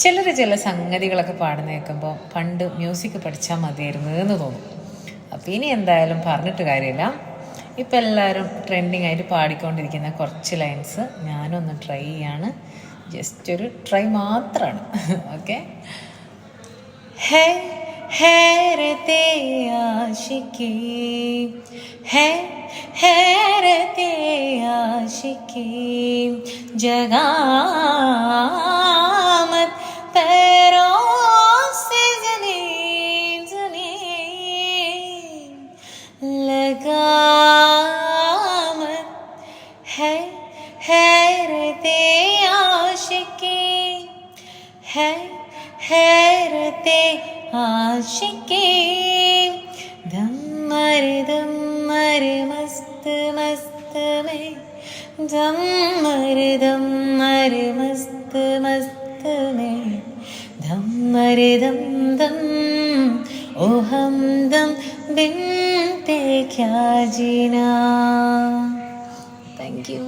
ചില സംഗതികളൊക്കെ പാടുന്ന കേൾക്കുമ്പോൾ പണ്ട് മ്യൂസിക് പഠിച്ചാൽ മതിയായിരുന്നു എന്ന് തോന്നും. അപ്പോൾ ഇനി എന്തായാലും പറഞ്ഞിട്ട് കാര്യമില്ല. ഇപ്പം എല്ലാവരും ട്രെൻഡിങ് ആയിട്ട് പാടിക്കൊണ്ടിരിക്കുന്ന കുറച്ച് ലൈൻസ് ഞാനൊന്ന് ട്രൈ ചെയ്യാണ്. ജസ്റ്റ് ഒരു ട്രൈ മാത്രമാണ്. ഓക്കെ. है हैरते आशिकी हैरते आशिकी जगामत पैरों से ज़मीन ज़मीन लगामत है हैरते आशिकी हैरते आशिकी धम्मर मस्त मस्त में धम्मर मस्त मस्त में धम्मर दम दम ओ हमदम बिन ते क्या जीना. Thank you.